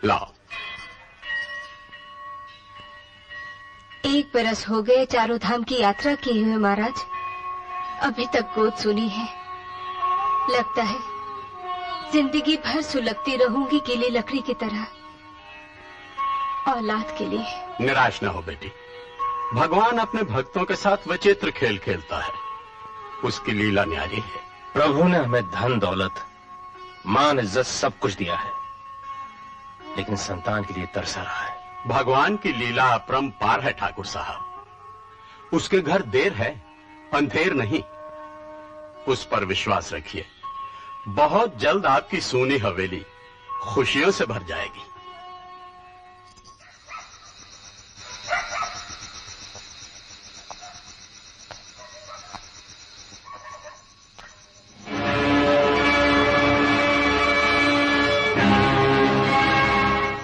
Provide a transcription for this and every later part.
लाओ। 1 बरस हो गए चारों धाम की यात्रा किए हुए महाराज, अभी तक गोद सुनी है। लगता है जिंदगी भर सुलगती रहूंगी गीली लकड़ी की तरह, औलाद के लिए। निराश न हो बेटी, भगवान अपने भक्तों के साथ विचित्र खेल खेलता है, उसकी लीला न्यारी है। प्रभु ने हमें धन दौलत मान इज्जत सब कुछ दिया है, लेकिन संतान के लिए तरसा रहा है। भगवान की लीला अपरंपार है ठाकुर साहब, उसके घर देर है अंधेर नहीं। उस पर विश्वास रखिए, बहुत जल्द आपकी सूनी हवेली खुशियों से भर जाएगी।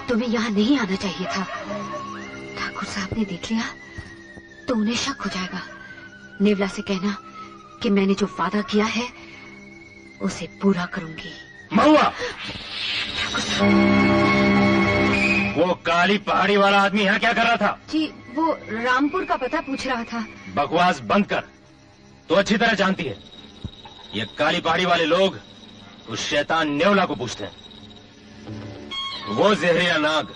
तुम्हें यहाँ नहीं आना चाहिए था। ठाकुर साहब ने देख लिया तो उन्हें शक हो जाएगा। नेवला से कहना कि मैंने जो वादा किया है उसे पूरा करूंगी। महुआ, ठाकुर साहब। वो काली पहाड़ी वाला आदमी यहाँ क्या कर रहा था? जी वो रामपुर का पता पूछ रहा था। बकवास बंद कर, तो अच्छी तरह जानती है ये काली पहाड़ी वाले लोग उस शैतान नेवला को पूछते हैं। वो जहरीला नाग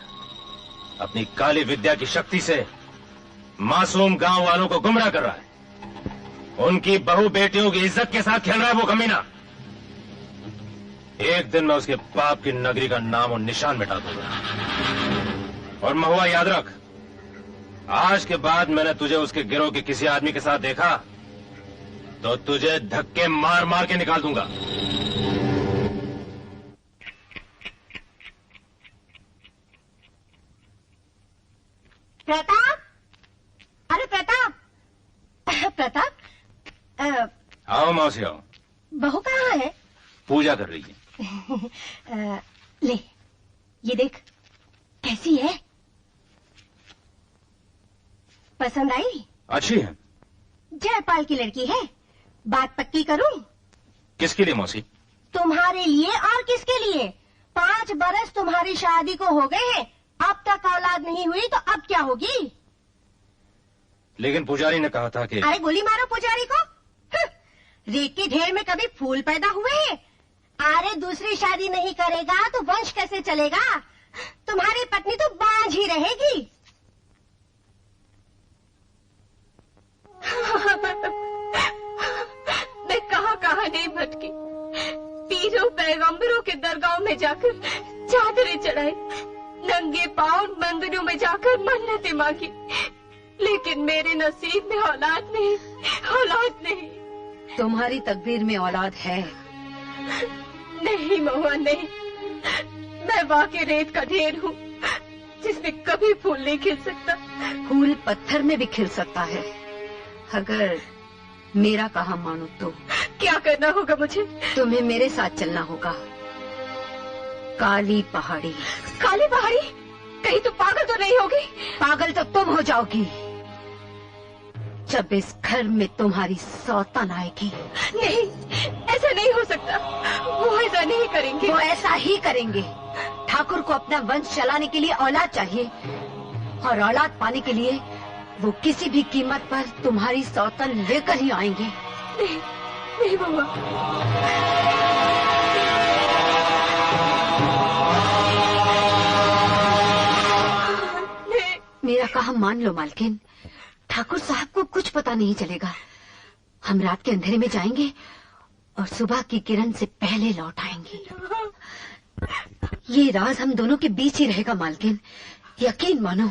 अपनी काली विद्या की शक्ति से मासूम गांव वालों को गुमराह कर रहा है। उनकी बहू बेटियों की इज्जत के साथ खेल रहा है वो कमीना। एक दिन मैं उसके पाप की नगरी का नाम और निशान मिटा दूंगा। और महुआ याद रख, आज के बाद मैंने तुझे उसके गिरोह के किसी आदमी के साथ देखा तो तुझे धक्के मार मार के निकाल दूंगा। प्रताप, अरे प्रताप, प्रताप। आओ मौसी आओ। बहू कहाँ है? पूजा कर रही है। ले ये देख कैसी है, पसंद आई? अच्छी है। जयपाल की लड़की है, बात पक्की करूं? किसके लिए मौसी? तुम्हारे लिए और किसके लिए? 5 बरस तुम्हारी शादी को हो गए हैं, अब तक औलाद नहीं हुई तो अब क्या होगी? लेकिन पुजारी ने कहा था कि... अरे गोली मारो पुजारी को। रेत के ढेर में कभी फूल पैदा हुए हैं? अरे दूसरी शादी नहीं करेगा तो वंश कैसे चलेगा? तुम्हारी पत्नी तो बांझ ही रहेगी। मैं कहाँ नहीं भटकी, पीरों पैगंबरों के दरगाहों में जाकर चादरें चढ़ाई, नंगे पांव मंदिरों में जाकर मन्नतें मांगी, लेकिन मेरे नसीब में औलाद नहीं, औलाद नहीं। तुम्हारी तकदीर में औलाद है। नहीं महुआ नहीं, मैं वाकई रेत का ढेर हूँ जिसमें कभी फूल नहीं खिल सकता। फूल पत्थर में भी खिल सकता है, अगर मेरा कहा मानो तो। क्या करना होगा मुझे? तुम्हें मेरे साथ चलना होगा। काली पहाड़ी। काली पहाड़ी? कहीं तो पागल तो नहीं होगी? पागल तो तुम हो जाओगी जब इस घर में तुम्हारी सौतन आएगी। नहीं, ऐसा नहीं हो सकता, वो ऐसा नहीं करेंगे। वो ऐसा ही करेंगे। ठाकुर को अपना वंश चलाने के लिए औलाद चाहिए, और औलाद पाने के लिए वो किसी भी कीमत पर तुम्हारी सौतन लेकर ही आएंगे। नहीं, नहीं बाबा। मेरा कहा मान लो मालकिन, ठाकुर साहब को कुछ पता नहीं चलेगा। हम रात के अंधेरे में जाएंगे और सुबह की किरण से पहले लौट आएंगे। ये राज हम दोनों के बीच ही रहेगा मालकिन, यकीन मानो।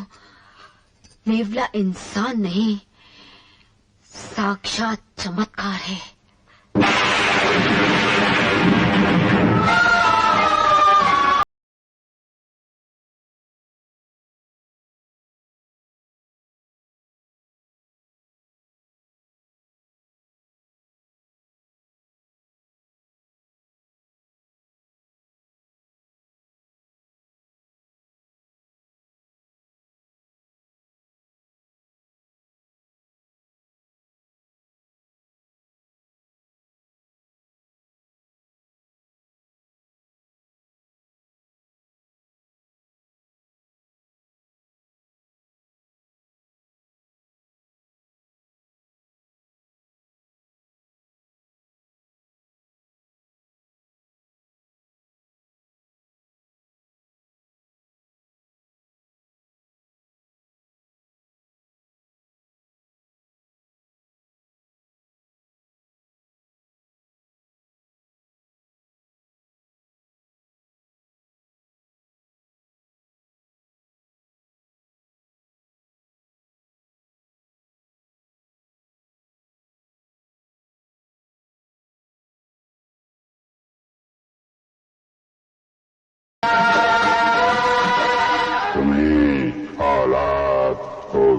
नेवला इंसान नहीं, साक्षात चमत्कार है।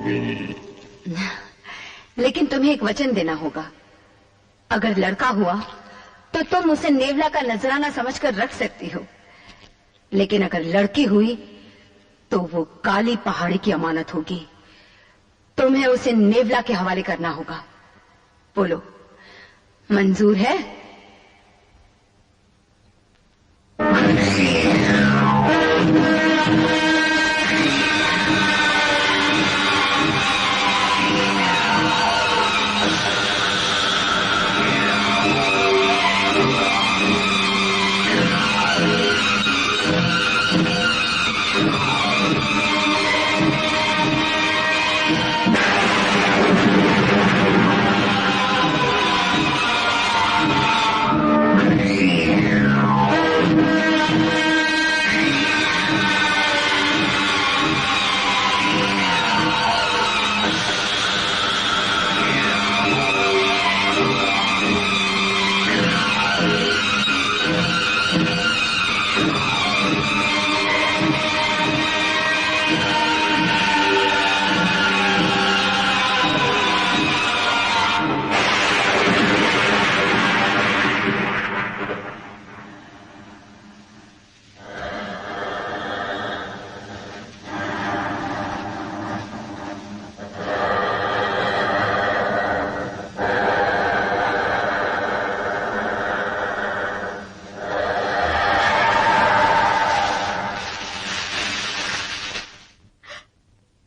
होगी। लेकिन तुम्हें एक वचन देना होगा। अगर लड़का हुआ तो तुम उसे नेवला का नजराना समझकर रख सकती हो, लेकिन अगर लड़की हुई तो वो काली पहाड़ी की अमानत होगी। तुम्हें उसे नेवला के हवाले करना होगा। बोलो, मंजूर है?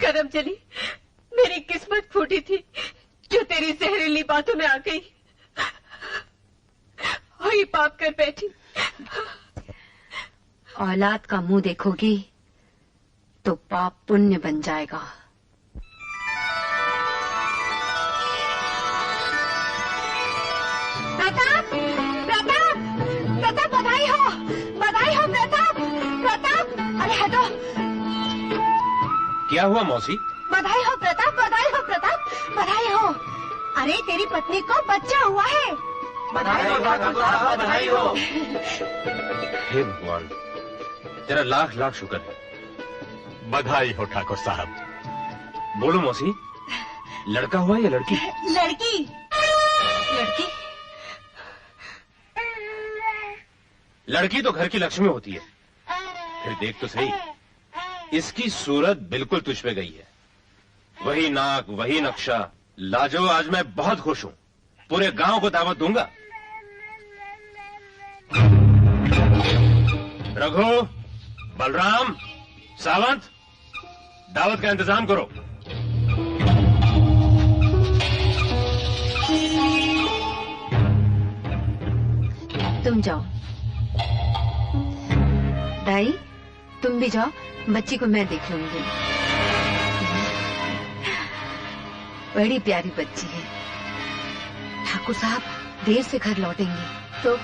करमजली, मेरी किस्मत फूटी थी जो तेरी जहरीली बातों में आ गई। वही पाप कर बैठी। औलाद का मुंह देखोगी तो पाप पुण्य बन जाएगा। प्रताप, प्रताप, प्रताप, बधाई हो प्रताप, प्रताप। अरे हटो। क्या हुआ मौसी? बधाई हो प्रताप, बधाई हो प्रताप, बधाई हो। अरे तेरी पत्नी को बच्चा हुआ है। बधाई हो बधाई हो। हे भगवान, तेरा लाख लाख शुक्र है। बधाई हो ठाकुर साहब। बोलो मौसी, लड़का हुआ या लड़की? लड़की। लड़की? लड़की तो घर की लक्ष्मी होती है। फिर देख तो सही, इसकी सूरत बिल्कुल तुझ पे गई है। वही नाक, वही नक्शा। लाजो, आज मैं बहुत खुश हूं। पूरे गांव को दावत दूंगा। रघु, बलराम, सावंत, दावत का इंतजाम करो। तुम जाओ। दाई, तुम भी जाओ, बच्ची को मैं देख लूंगी। बड़ी प्यारी बच्ची है। ठाकुर साहब देर से घर लौटेंगे तो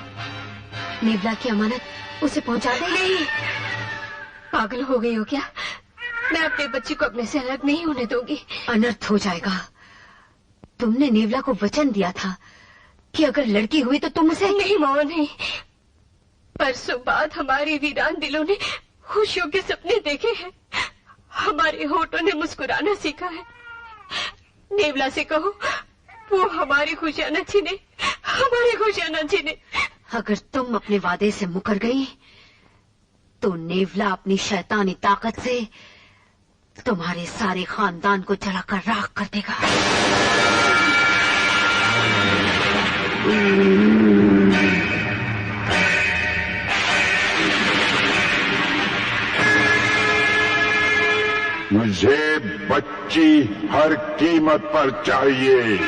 नेवला की अमानत उसे पहुंचा दें। नहीं, पागल हो गई हो क्या? मैं अपने बच्ची को अपने से अलग नहीं होने दूंगी। अनर्थ हो जाएगा। तुमने नेवला को वचन दिया था कि अगर लड़की हुई तो तुम उसे। नहीं मोहन, नहीं। परसों बाद हमारे वीरान दिलों ने खुशियों के सपने देखे हैं। हमारे होठों ने मुस्कुराना सीखा है। नेवला से कहो वो हमारी खुशियां न छीने, हमारी खुशियां न छीने। अगर तुम अपने वादे से मुकर गई तो नेवला अपनी शैतानी ताकत से तुम्हारे सारे खानदान को जलाकर राख कर देगा। मुझे बच्ची हर कीमत पर चाहिए।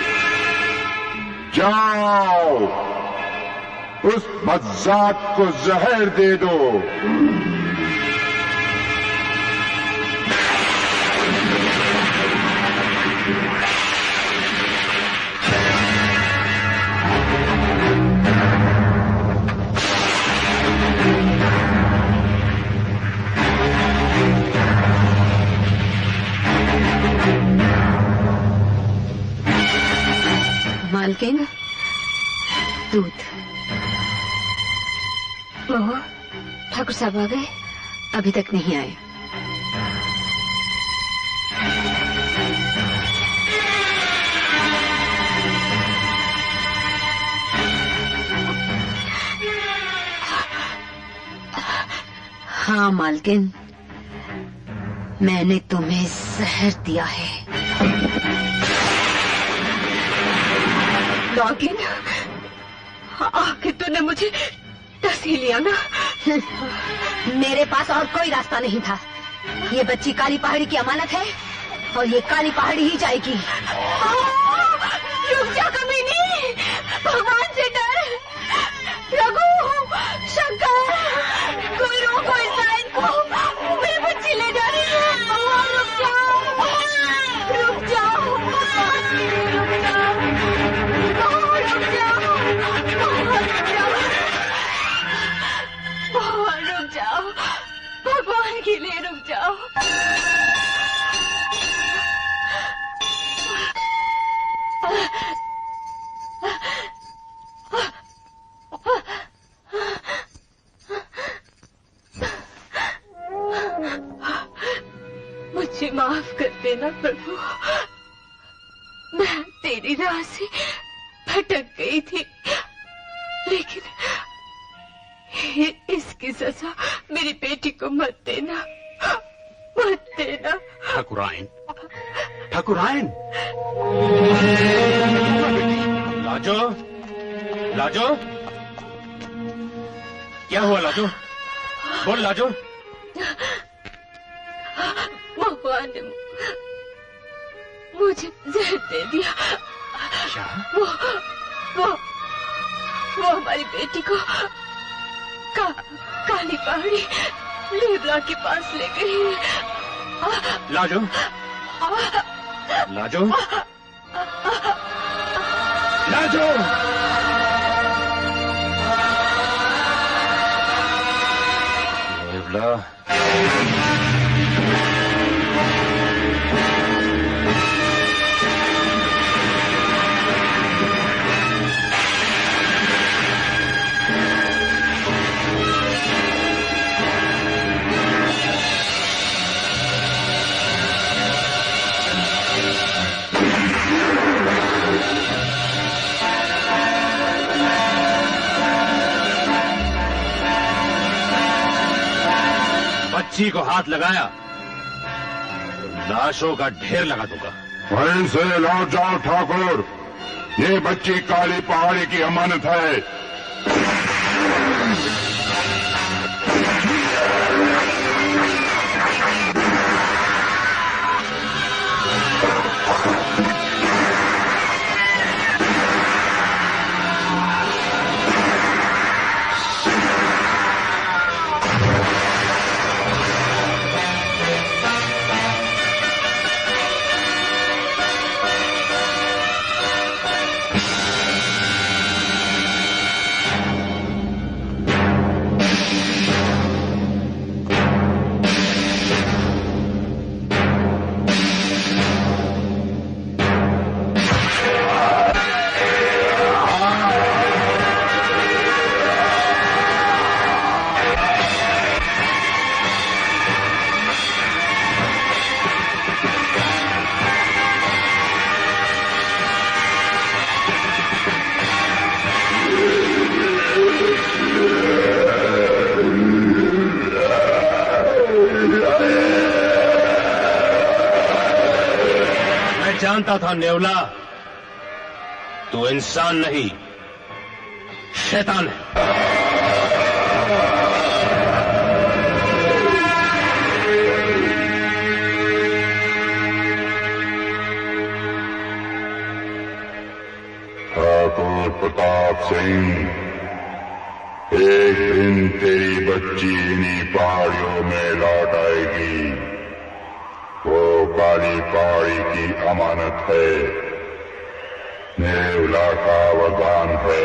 जाओ, उस बज्जात को जहर दे दो। मालकिन, दूध। मोह, ठाकुर साहब आ गए? अभी तक नहीं आए। हाँ मालकिन, मैंने तुम्हें जहर दिया है। नागिन, आखिर तूने मुझे डस ही लिया ना। मेरे पास और कोई रास्ता नहीं था। ये बच्ची काली पहाड़ी की अमानत है और ये काली पहाड़ी ही जाएगी। रुक जा कमीनी, भगवान से डर। रघु, शंकर, कोई रोको इस नाइन को, मेरी बच्ची ले जा रही है। रुक जाओ, रुक जाओ, भगवान के लिए रुक जाओ, रुक जाओ, रुक जाओ, भगवान के लिए रुक जाओ। मुझे माफ कर देना प्रभु, मैं तेरी राह से भटक गई थी, लेकिन इसकी सजा मेरी बेटी को मत देना, मत देना। ठाकुरायन, ठाकुरायन। लाजो, लाजो, क्या हुआ लाजो? बोल लाजो। भगवान ने मुझे जहर दे दिया। क्या? वो हमारी बेटी को काली पहाड़ी नेवला के पास ले गई है। लाजो, लाजो, लाजो। नेवला। बच्ची को हाथ लगाया तो लाशों का ढेर लगा दूंगा। वहीं से लौट जाओ ठाकुर, ये बच्ची काली पहाड़ी की अमानत है। जानता था नेवला, तू इंसान नहीं शैतान है। ठाकुर प्रताप सिंह, एक दिन तेरी बच्ची इन्हीं पहाड़ियों में लौट आएगी। वो काली पहाड़ी की अमानत है, नेवला का वरदान है।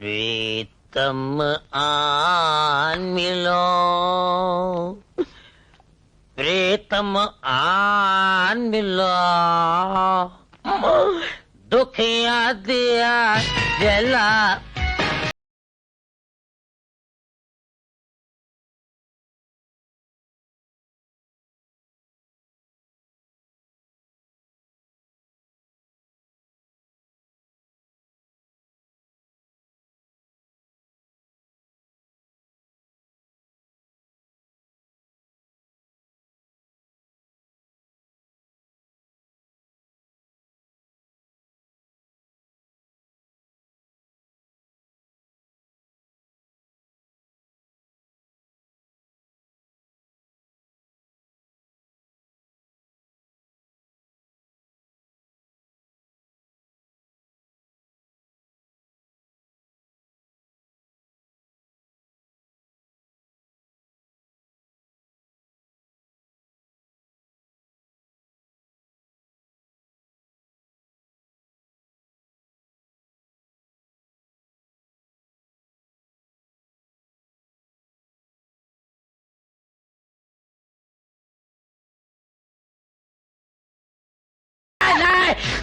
प्रीतम आन मिलो, प्रीतम आन मिलो, दुखिया दिया जला।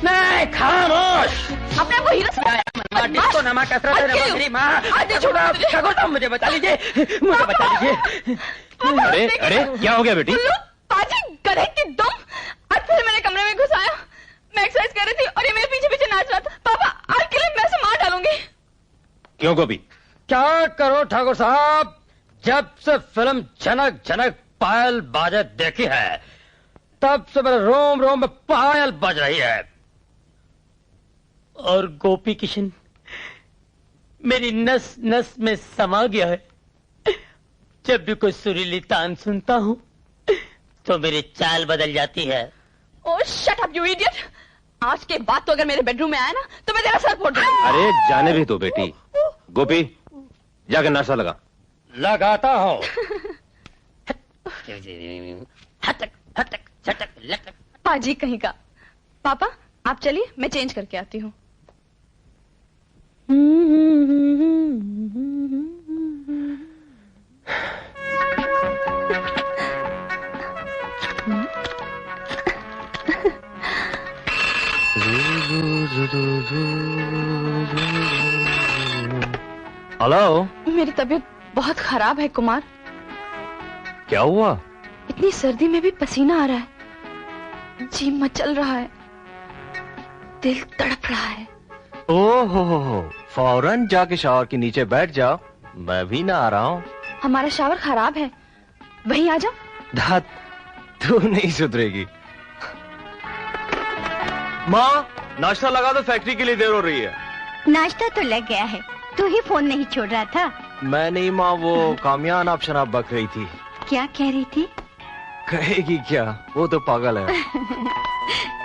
नहीं, खामोश। अपने आप को हीरो समझ डिस्को नमा कसरत है मेरी माँ। ठाकुर साहब मुझे बचा लीजिए, मुझे बचा लीजिए। अरे अरे क्या हो गया बेटी? पाजी गधे की दुम। आज फिर मेरे कमरे में घुसाया। मैं एक्सरसाइज कर रही थी और ये मेरे पीछे पीछे नाच रहा था। पापा आज के लिए मैं इसे मार डालूंगी। क्यों गोपी? क्या करो ठाकुर साहब, जब से फिल्म झनक झनक पायल बाजे देखी है तब से मेरे रोम रोम में पायल बज रही है। और गोपी किशन मेरी नस नस में समा गया है। जब भी कोई सुरीली तान सुनता हूँ तो मेरी चाल बदल जाती है। ओह शट अप यू इडियट। आज के बाद तो अगर मेरे बेडरूम में आया ना तो मैं तेरा सर फोड़ दूंगी। अरे जाने भी दो बेटी। गोपी जाकर नाश्ता लगा। लगाता हूँ। हटक हटक झटक लटक। पाजी कहीं का। पापा आप चलिए मैं चेंज करके आती हूँ। हेलो। मेरी तबीयत बहुत खराब है कुमार। क्या हुआ? इतनी सर्दी में भी पसीना आ रहा है, जी मचल रहा है, दिल तड़प रहा है। ओहो, फौरन जाके शावर के नीचे बैठ जाओ, मैं भी ना आ रहा हूँ। हमारा शावर खराब है, वहीं आ जाओ। धात, तू नहीं सुधरेगी। माँ नाश्ता लगा दो, फैक्ट्री के लिए देर हो रही है। नाश्ता तो लग गया है, तू ही फोन नहीं छोड़ रहा था। मैं नहीं माँ, वो कामयान आप शराब बक रही थी। क्या कह रही थी? कहेगी क्या, वो तो पागल है।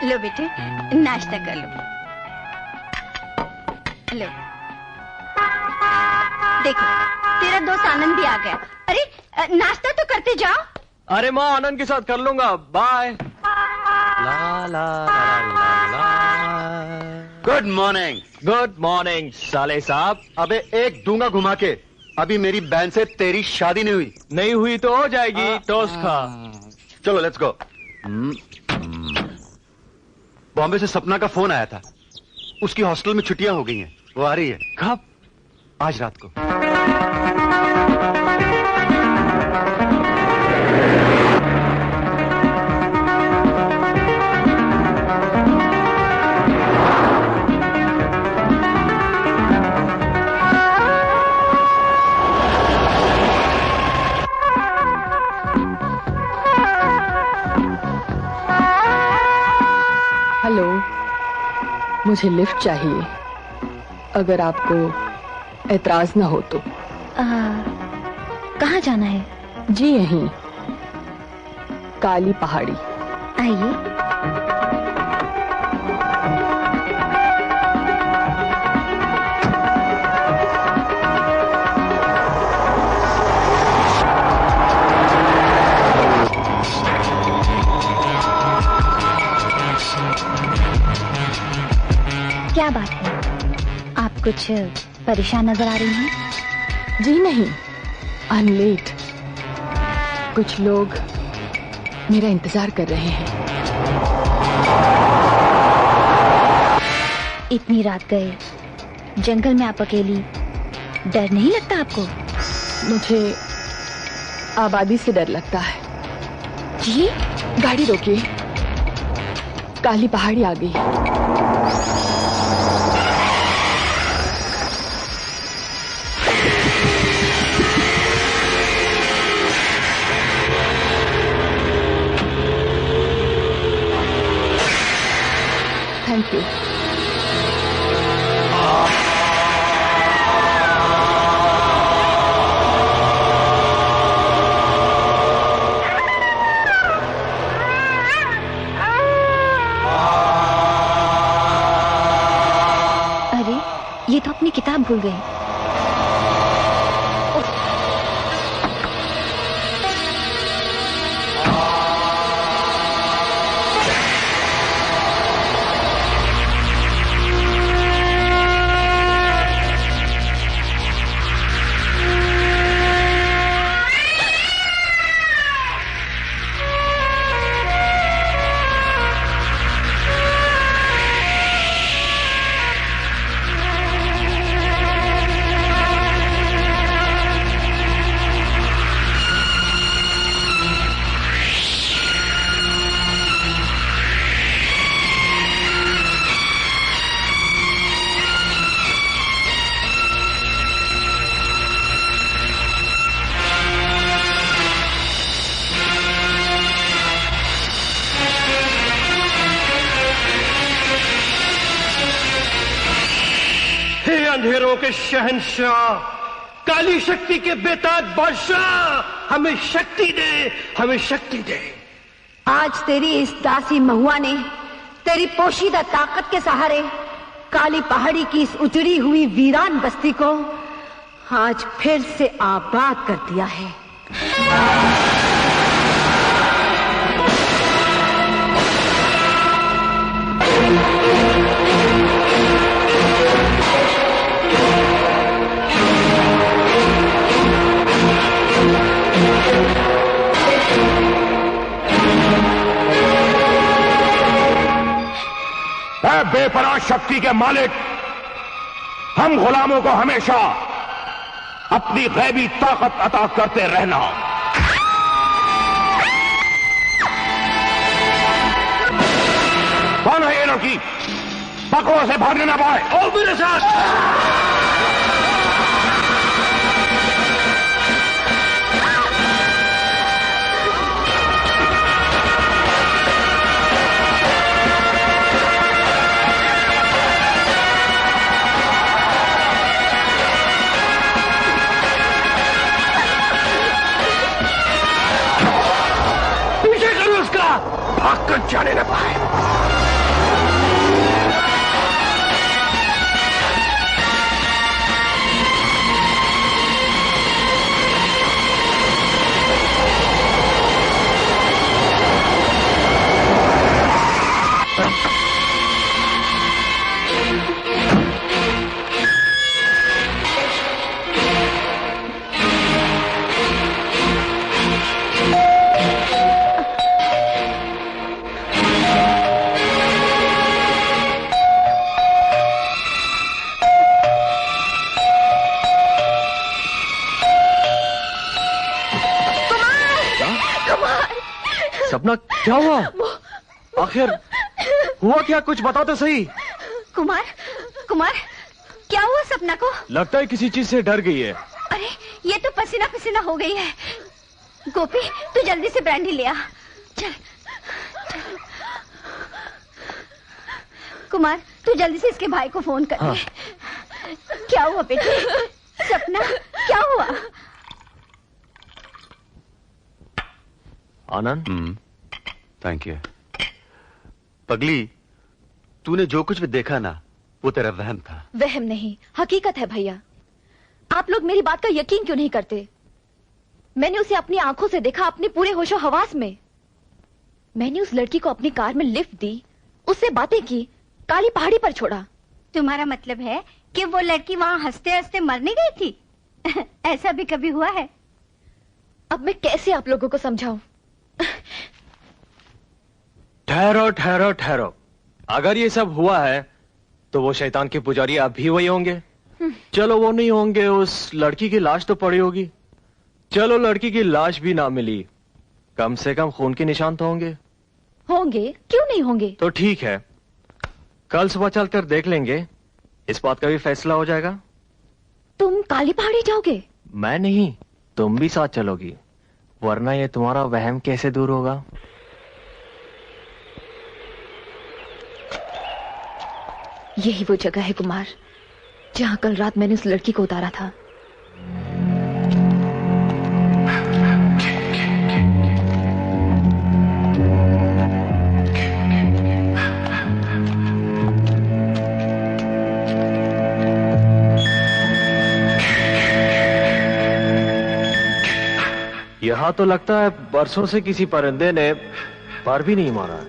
लो बेटे नाश्ता कर लो। लो देखो तेरा दोस्त आनंद भी आ गया। अरे नाश्ता तो करते जाओ। अरे माँ आनंद के साथ कर लूंगा, बाय। ला ला ला ला। Good morning. गुड मॉर्निंग साले साहब। अबे एक दूंगा घुमा के। अभी मेरी बहन से तेरी शादी नहीं हुई। नहीं हुई तो हो जाएगी, टोस्ट खा। चलो लेट्स गो। बॉम्बे से सपना का फोन आया था, उसकी हॉस्टल में छुट्टियां हो गई हैं, वो आ रही है। कब? आज रात को। हेलो, मुझे लिफ्ट चाहिए, अगर आपको एतराज ना हो तो। कहाँ जाना है? जी यहीं, काली पहाड़ी। आइए। क्या बात है, आप कुछ परेशान नजर आ रही हैं। जी नहीं, आई एम लेट। कुछ लोग मेरा इंतजार कर रहे हैं। इतनी रात गए, जंगल में आप अकेली, डर नहीं लगता आपको? मुझे आबादी से डर लगता है। जी? गाड़ी रोकिए, काली पहाड़ी आ गई है। Thank you. अरे, ये तो अपनी किताब भूल गई। अंधेरों के शहंशाह, काली शक्ति के बेताज बादशाह, हमें शक्ति दे, हमें शक्ति दे। आज तेरी इस दासी महुआ ने तेरी पोशीदा ताकत के सहारे काली पहाड़ी की इस उजड़ी हुई वीरान बस्ती को आज फिर से आबाद कर दिया है। बेपनाह शक्ति के मालिक, हम गुलामों को हमेशा अपनी गैबी ताकत अता करते रहना। कौन है ये लड़की? पकड़ो से भागने ना पाए। और मेरे साथ। भागकर जाने न पाए। सपना, क्या हुआ? आखिर हुआ क्या? कुछ बताओ तो सही। कुमार, कुमार, क्या हुआ सपना को? लगता है किसी चीज से डर गई है। अरे, ये तो पसीना पसीना हो गई है। गोपी, तू जल्दी से ब्रांडी ले आ। चल, चल। कुमार, तू जल्दी से इसके भाई को फोन कर दे। क्या हुआ बेटे? सपना, क्या हुआ? आनंद, थैंक यू। पगली, तूने जो कुछ भी देखा ना, वो तेरा वहम था। वहम नहीं, हकीकत है भैया। आप लोग मेरी बात का यकीन क्यों नहीं करते? मैंने उसे अपनी आंखों से देखा, अपने पूरे होशो हवास में। मैंने उस लड़की को अपनी कार में लिफ्ट दी, उससे बातें की, काली पहाड़ी पर छोड़ा। तुम्हारा मतलब है कि वो लड़की वहाँ हंसते हंसते मरने गई थी? ऐसा भी कभी हुआ है? अब मैं कैसे आप लोगों को समझाऊं? ठहरो ठहरो ठहरो, अगर ये सब हुआ है तो वो शैतान के पुजारी अब भी वही होंगे। चलो वो नहीं होंगे, उस लड़की की लाश तो पड़ी होगी। चलो लड़की की लाश भी ना मिली, कम से कम खून के निशान तो होंगे। होंगे, क्यों नहीं होंगे? तो ठीक है, कल सुबह चलकर देख लेंगे, इस बात का भी फैसला हो जाएगा। तुम काली पहाड़ी जाओगे? मैं नहीं, तुम भी साथ चलोगी, वरना ये तुम्हारा वहम कैसे दूर होगा? यही वो जगह है कुमार, जहां कल रात मैंने उस लड़की को उतारा था। यहां तो लगता है बरसों से किसी परिंदे ने पर भी नहीं मारा।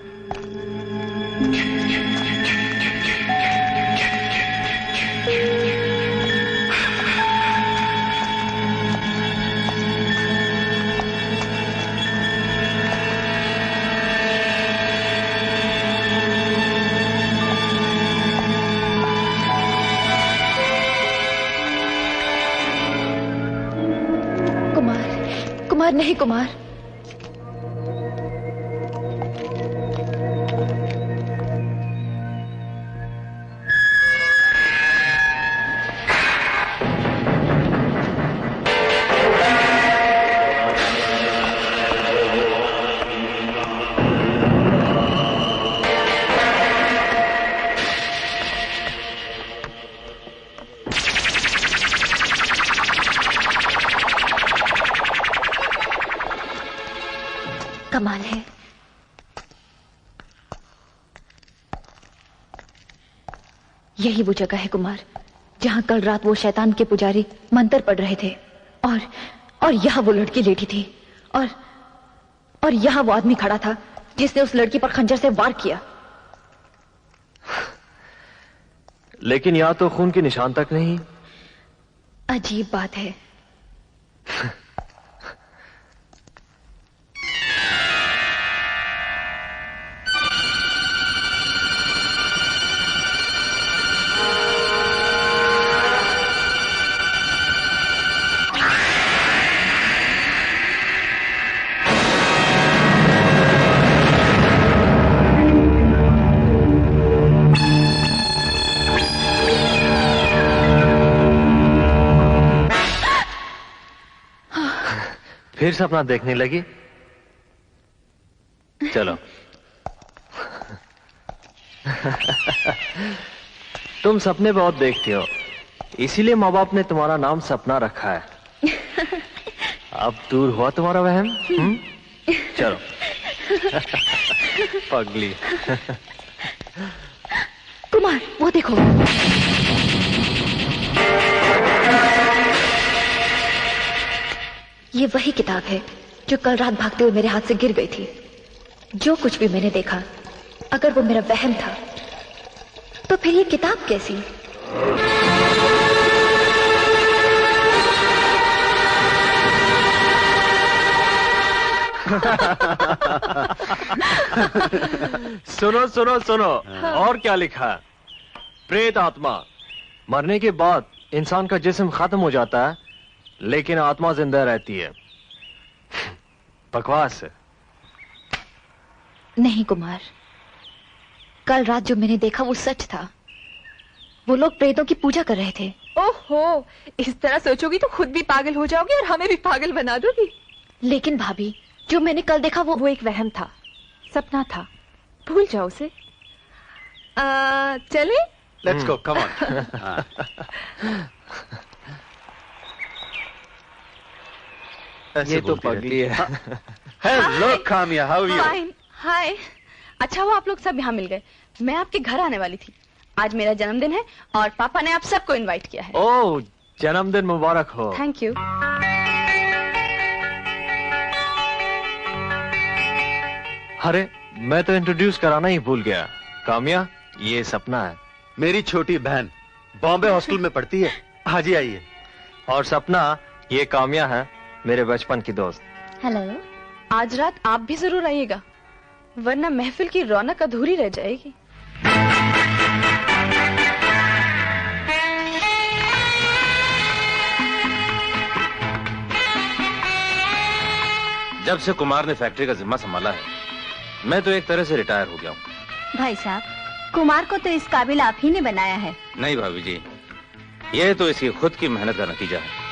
कुमार नहीं कुमार, कमाल है। यही वो जगह है कुमार, जहां कल रात वो शैतान के पुजारी मंत्र पढ़ रहे थे, और यहां वो लड़की लेटी थी, और यहां वो आदमी खड़ा था जिसने उस लड़की पर खंजर से वार किया। लेकिन यहां तो खून के निशान तक नहीं। अजीब बात है। फिर सपना देखने लगी? चलो। तुम सपने बहुत देखती हो, इसीलिए माँ बाप ने तुम्हारा नाम सपना रखा है। अब दूर हुआ तुम्हारा वहम? चलो। पगली। कुमार वो देखो, ये वही किताब है जो कल रात भागते हुए मेरे हाथ से गिर गई थी। जो कुछ भी मैंने देखा, अगर वो मेरा वहम था, तो फिर ये किताब कैसी? सुनो सुनो सुनो, और क्या लिखा है? प्रेत आत्मा, मरने के बाद इंसान का जिस्म खत्म हो जाता है, लेकिन आत्मा जिंदा रहती है। बकवास है। नहीं कुमार, कल रात जो मैंने देखा वो सच था। वो लोग प्रेतों की पूजा कर रहे थे। ओहो, इस तरह सोचोगी तो खुद भी पागल हो जाओगी और हमें भी पागल बना दोगी। लेकिन भाभी, जो मैंने कल देखा वो एक वहम था, सपना था, भूल जाओ उसे। चले? Let's go, come on. ये तो पगली है। Hello Kamiya, how are you? Fine, hi. अच्छा वो आप लोग सब यहाँ मिल गए। मैं आपके घर आने वाली थी। आज मेरा जन्मदिन है और पापा ने आप सबको इनवाइट किया है। ओह, जन्मदिन मुबारक हो। Thank you. अरे मैं तो इंट्रोड्यूस कराना ही भूल गया। कामिया, ये सपना है। मेरी छोटी बहन बॉम्बे हॉस्टल में पढ़ती है, आज ही आई है। और सपना, ये काम्या है, मेरे बचपन की दोस्त। हेलो। आज रात आप भी जरूर आइएगा, वरना महफिल की रौनक अधूरी रह जाएगी। जब से कुमार ने फैक्ट्री का जिम्मा संभाला है, मैं तो एक तरह से रिटायर हो गया हूँ। भाई साहब, कुमार को तो इस काबिल आप ही ने बनाया है। नहीं भाभी जी, ये तो इसकी खुद की मेहनत का नतीजा है।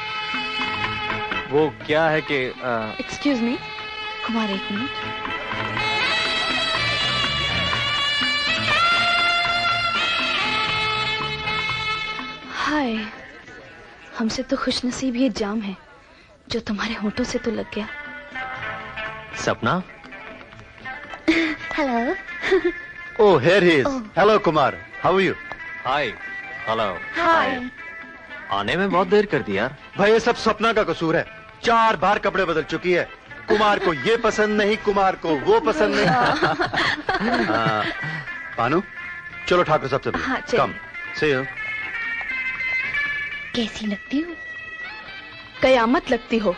वो क्या है कि एक्सक्यूज मी कुमार, एक मिनट। हाय, हमसे तो खुशनसीब ये जाम है जो तुम्हारे होठों से तो लग गया। Sapna? Hello. Oh, here he is. Hello Kumar, how are you? Hi. Hello. Hi. आने में बहुत देर कर दी यार। भाई ये सब सपना का कसूर है, 4 बार कपड़े बदल चुकी है। कुमार को ये पसंद नहीं, कुमार को वो पसंद नहीं। पानू, चलो ठाकुर साहब से मिलो। हाँ, चलिए। कम, see you. कैसी लगती हूँ? कयामत लगती हो।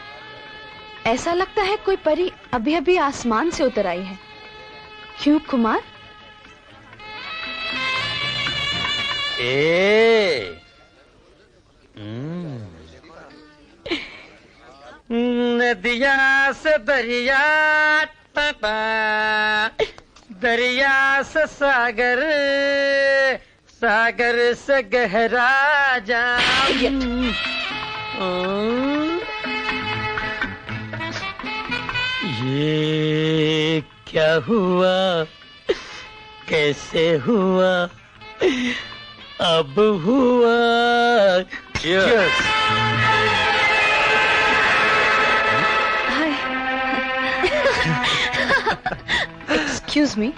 ऐसा लगता है कोई परी अभी अभी आसमान से उतर आई है। क्यों कुमार? नदिया से दरिया, दरिया से सागर, सागर से गहरा जाम। ये क्या हुआ, कैसे हुआ, अब हुआ। Cheers. एक्सक्यूज मी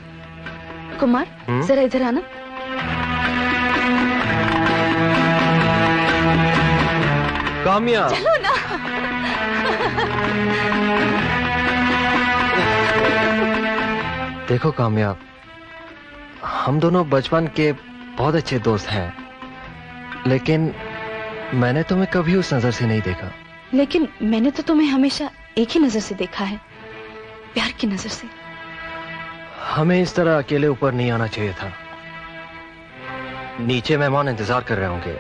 कुमार, जरा इधर आना। काम्या। चलो ना। देखो काम्या, हम दोनों बचपन के बहुत अच्छे दोस्त हैं, लेकिन मैंने तुम्हें कभी उस नजर से नहीं देखा। लेकिन मैंने तो तुम्हें हमेशा एक ही नजर से देखा है, प्यार की नजर से। हमें इस तरह अकेले ऊपर नहीं आना चाहिए था। नीचे मेहमान इंतजार कर रहे होंगे।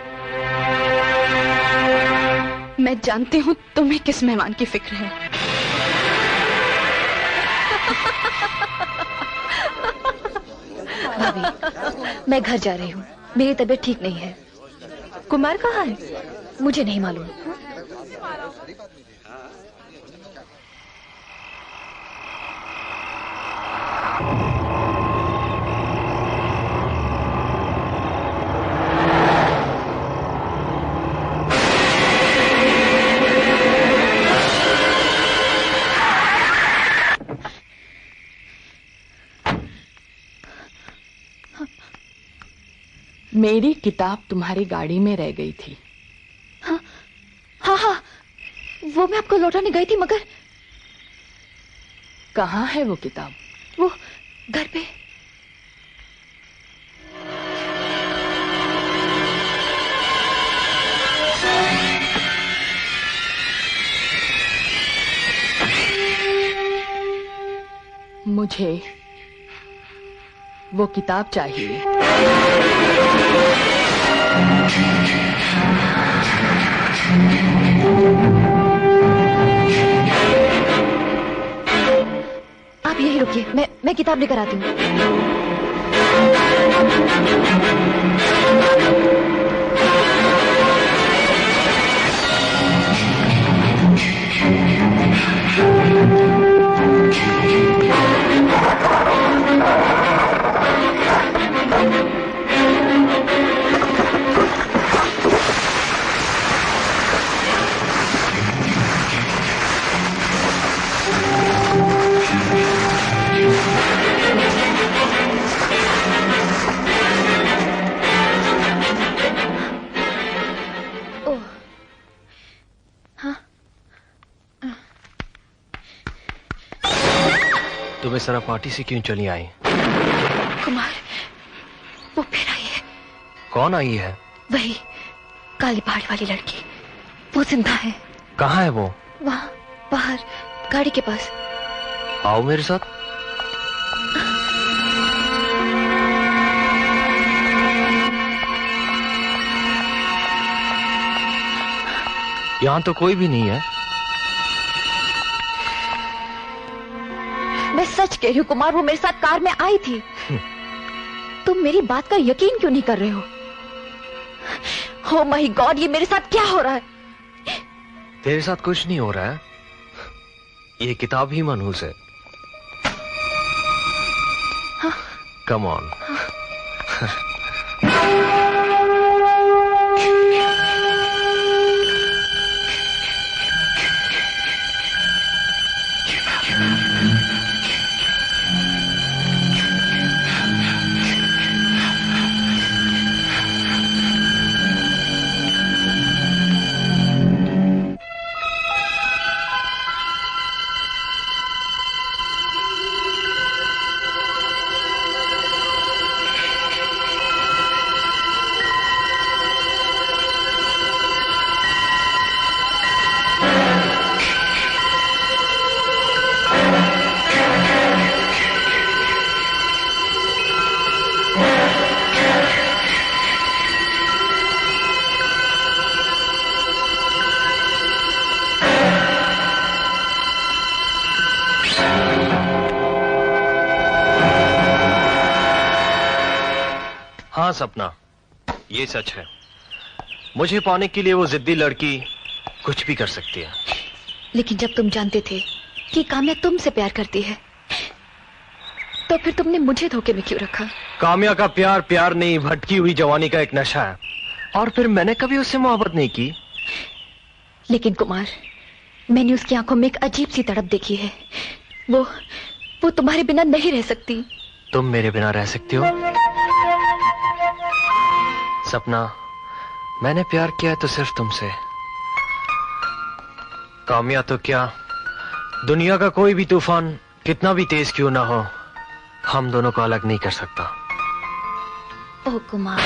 मैं जानती हूँ तुम्हें किस मेहमान की फिक्र है। भाभी, मैं घर जा रही हूँ, मेरी तबीयत ठीक नहीं है। कुमार कहाँ है? मुझे नहीं मालूम। मेरी किताब तुम्हारी गाड़ी में रह गई थी। हाँ, हाँ, वो मैं आपको लौटाने गई थी, मगर कहाँ है वो किताब? वो घर पे। मुझे वो किताब चाहिए। आप यहीं रुकिए, मैं किताब लेकर आती हूँ। तुम इस तरह पार्टी से क्यों चली आई? कुमार, वो फिर आई है। कौन आई है? वही काली पहाड़ी वाली लड़की, वो जिंदा है। कहाँ है वो? वहाँ बाहर गाड़ी के पास। आओ मेरे साथ। यहाँ तो कोई भी नहीं है। मैं सच कह रही हूँ कुमार, वो मेरे साथ कार में आई थी। तुम मेरी बात का यकीन क्यों नहीं कर रहे हो? Oh my God, ये मेरे साथ क्या हो रहा है? तेरे साथ कुछ नहीं हो रहा है, ये किताब ही मनहूस है। Come on. हाँ सपना, ये सच है। मुझे पाने के लिए वो जिद्दी लड़की कुछ भी कर सकती है। लेकिन जब तुम जानते थे कि काम्या तुमसे प्यार करती है, तो फिर तुमने मुझे धोखे में क्यों रखा? काम्या का प्यार प्यार नहीं, भटकी हुई जवानी का एक नशा है। और फिर मैंने कभी उससे मोहब्बत नहीं की। लेकिन कुमार, मैंने उसकी आंखों में एक अजीब सी तड़प देखी है। वो तुम्हारे बिना नहीं रह सकती। तुम मेरे बिना रह सकती हो? सपना, मैंने प्यार किया है तो सिर्फ तुमसे। काम्या तो क्या, दुनिया का कोई भी तूफान कितना भी तेज क्यों ना हो, हम दोनों को अलग नहीं कर सकता। ओ कुमार,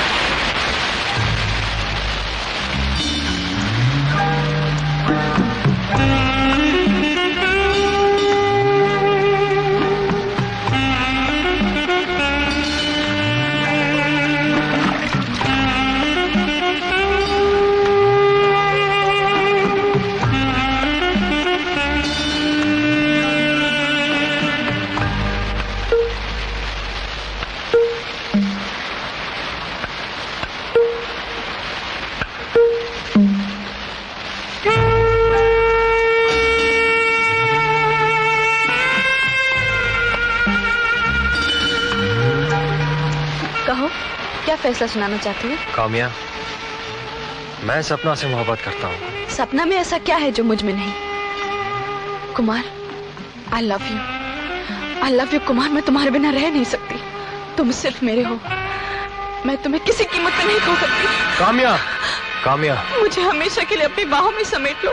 फैसला सुनाना चाहती हूँ। काम्या, मैं सपना से मोहब्बत करता हूँ। सपना में ऐसा क्या है जो मुझ में नहीं? Kumar, I love you Kumar. मैं तुम्हारे बिना रह नहीं सकती। तुम सिर्फ मेरे हो। मैं तुम्हें किसी कीमत पे नहीं खो सकती। काम्या, काम्या, मुझे हमेशा के लिए अपनी बाहों में समेट लो,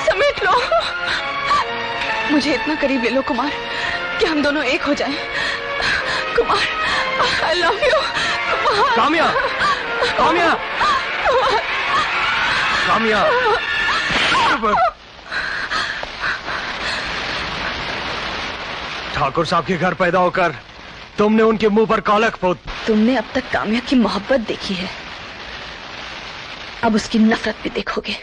समेट लो। मुझे इतना करीब ले लो कुमार कि हम दोनों एक हो जाएं। Kumar, I love you. Kamya, Kamya, Kamya. Thakur साहब के घर पैदा होकर तुमने उनके मुंह पर कालक पोत। तुमने अब तक काम्या की मोहब्बत देखी है, अब उसकी नफरत भी देखोगे।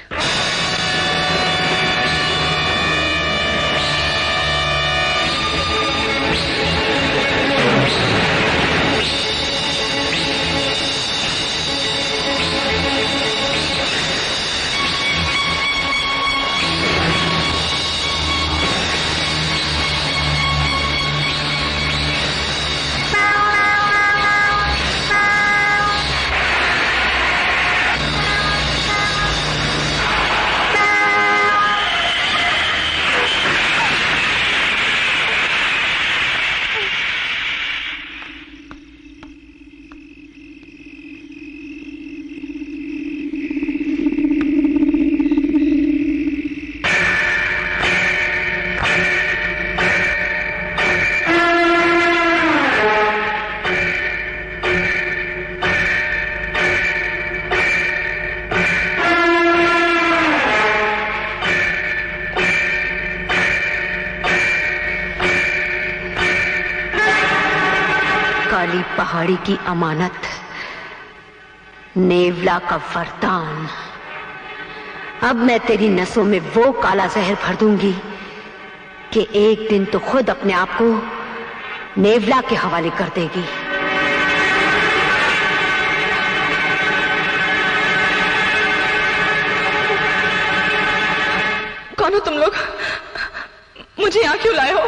पहाड़ी की अमानत, नेवला का वरदान। अब मैं तेरी नसों में वो काला जहर भर दूंगी कि एक दिन तो खुद अपने आप को नेवला के हवाले कर देगी। कौन हो तुम लोग? मुझे यहाँ क्यों लाए हो?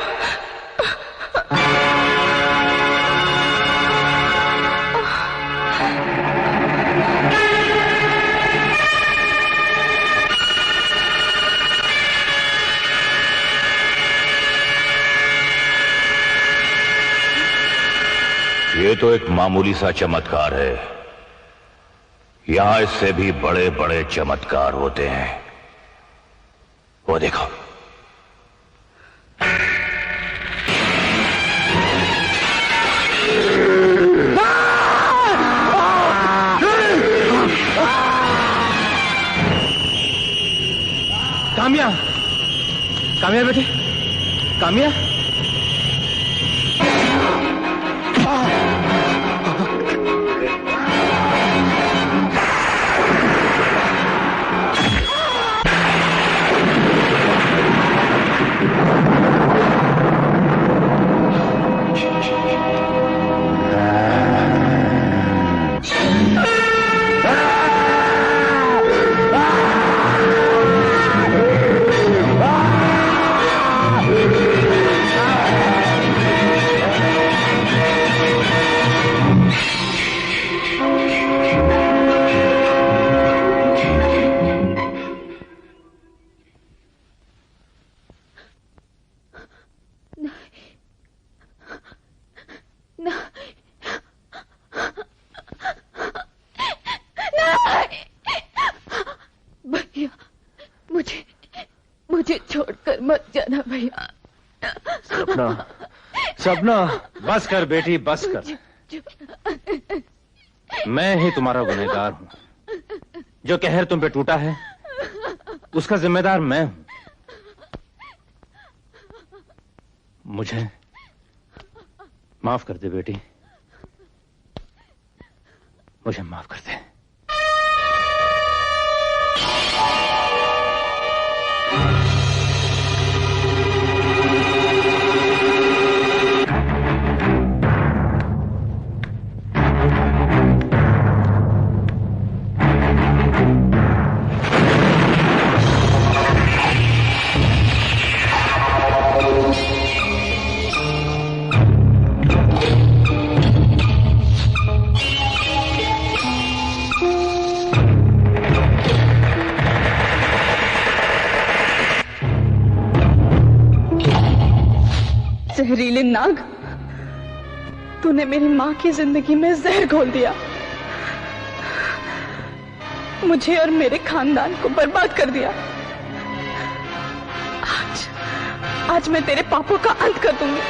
ये तो एक मामूली सा चमत्कार है। यहां इससे भी बड़े बड़े चमत्कार होते हैं। वो देखो, कामिया, कामिया बेटी, कामिया। छोड़कर मत जाना भैया। सपना, सपना, बस कर बेटी, बस कर। मैं ही तुम्हारा गुनहगार हूं। जो कहर तुम पे टूटा है उसका जिम्मेदार मैं हूं। मुझे माफ कर दे बेटी, मुझे माफ कर दे। जहरीले नाग, तूने मेरी माँ की जिंदगी में जहर घोल दिया, मुझे और मेरे खानदान को बर्बाद कर दिया। आज मैं तेरे पापों का अंत कर दूंगी।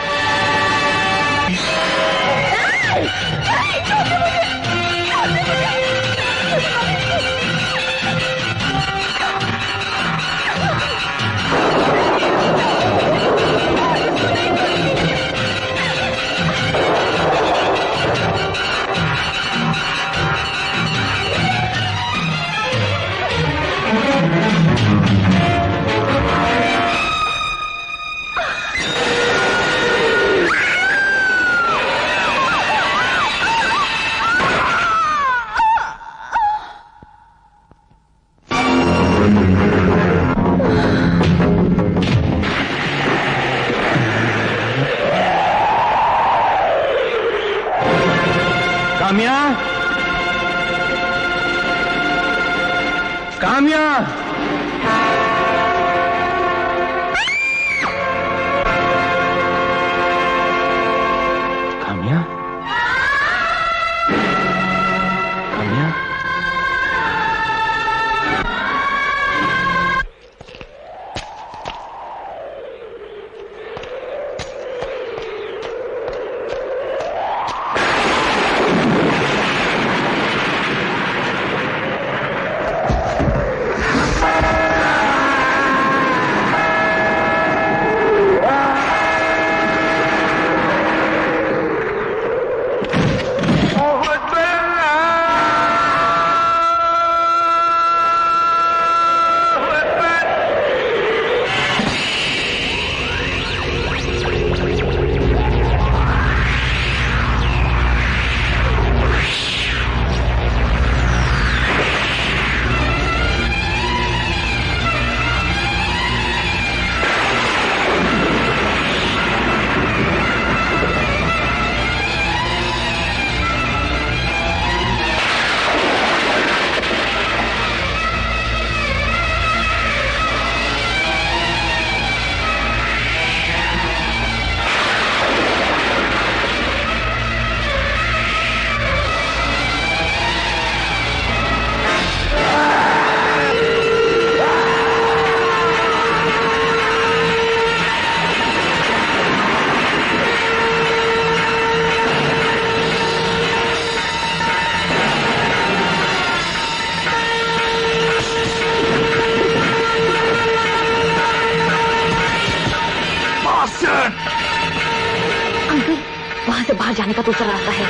कामिया, कामिया, कामिया, कामिया। जाने का दूसरा रास्ता है।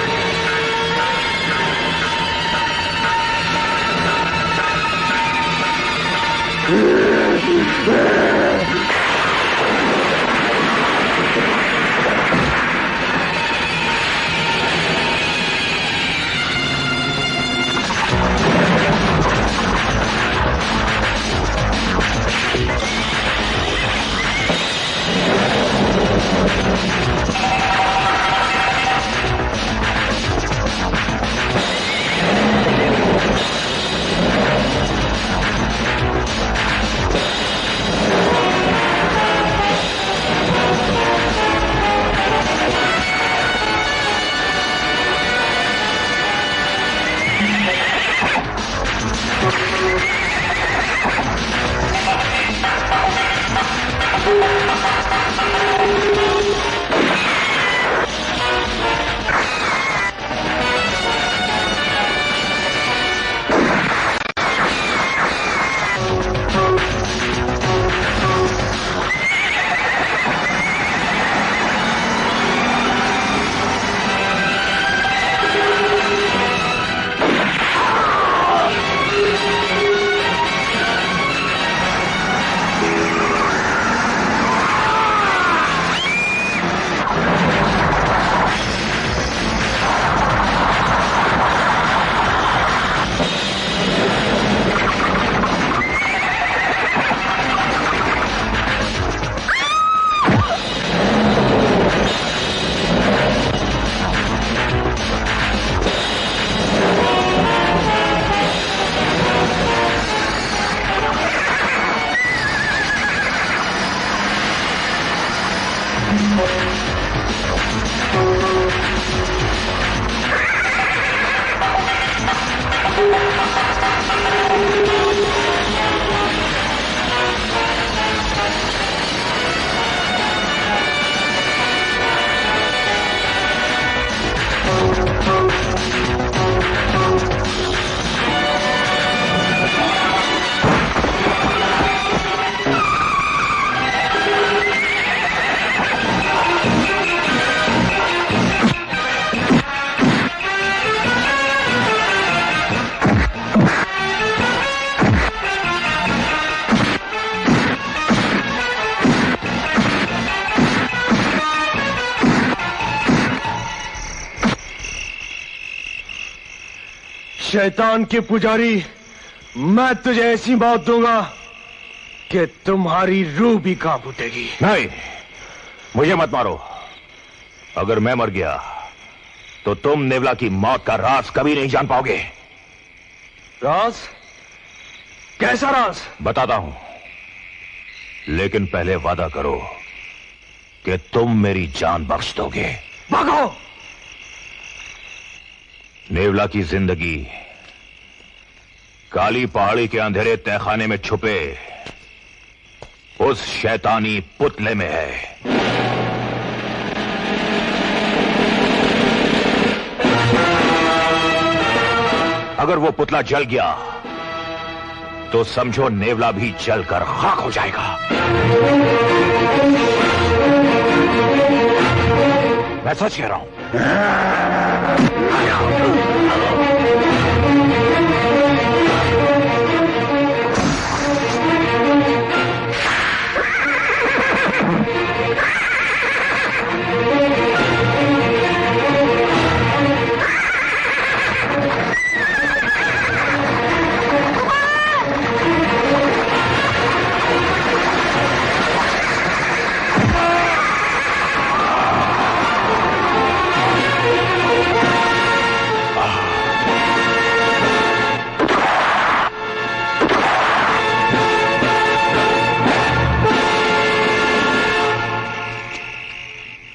शैतान के पुजारी, मैं तुझे ऐसी मौत दूंगा कि तुम्हारी रूह भी कांप उठेगी। नहीं, मुझे मत मारो। अगर मैं मर गया तो तुम नेवला की मौत का राज कभी नहीं जान पाओगे। राज? कैसा राज? बताता हूं, लेकिन पहले वादा करो कि तुम मेरी जान बख्श दोगे। भागो! नेवला की जिंदगी काली पहाड़ी के अंधेरे तहखाने में छुपे उस शैतानी पुतले में है। अगर वो पुतला जल गया तो समझो नेवला भी जलकर खाक हो जाएगा। मैं सच कह रहा हूं।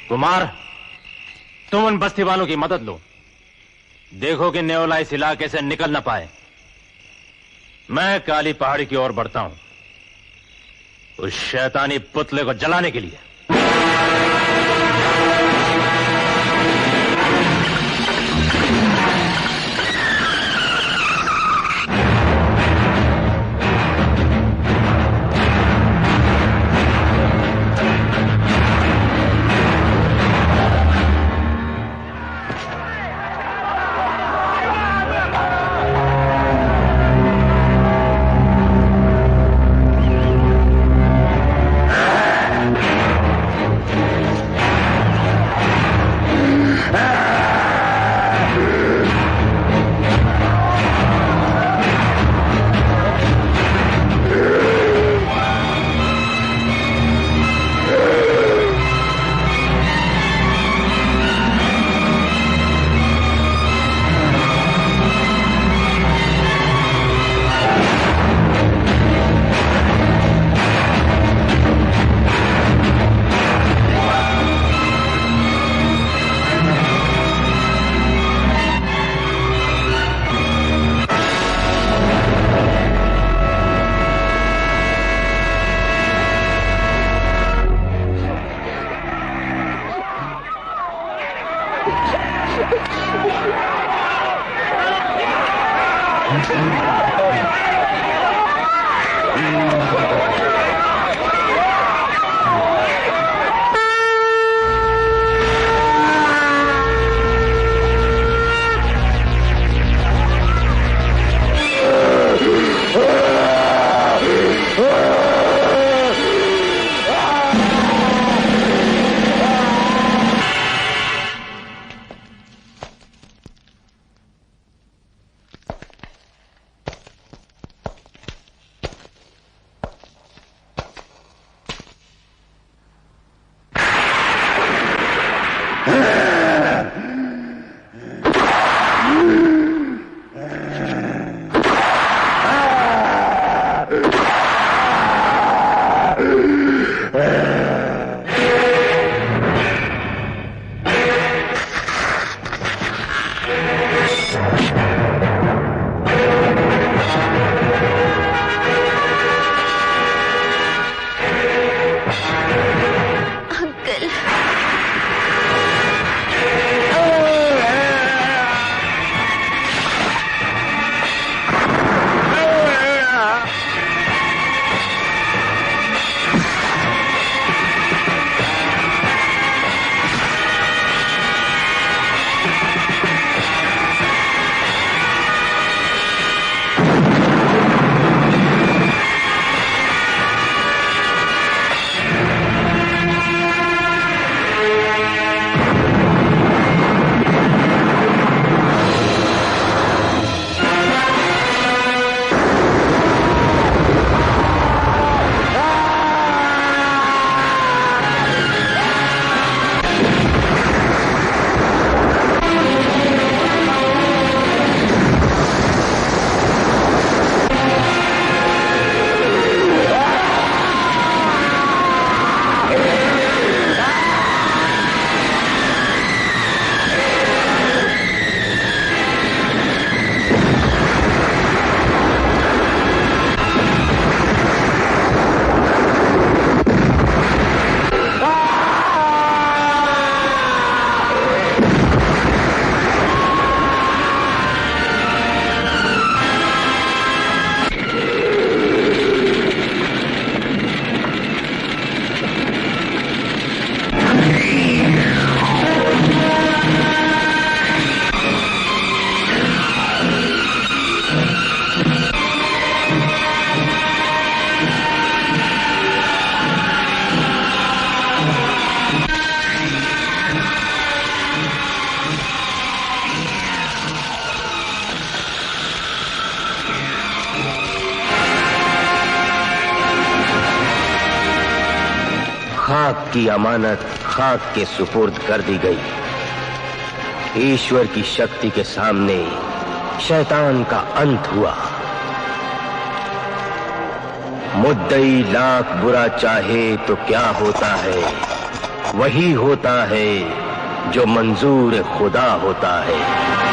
कुमार, तुम उन बस्ती वालों की मदद लो। देखो कि नेवला इस इलाके से निकल ना पाए। मैं काली पहाड़ी की ओर बढ़ता हूं उस शैतानी पुतले को जलाने के लिए। खाक की अमानत खाक के सुपुर्द कर दी गई। ईश्वर की शक्ति के सामने शैतान का अंत हुआ। मुद्दई लाख बुरा चाहे तो क्या होता है, वही होता है जो मंजूर खुदा होता है।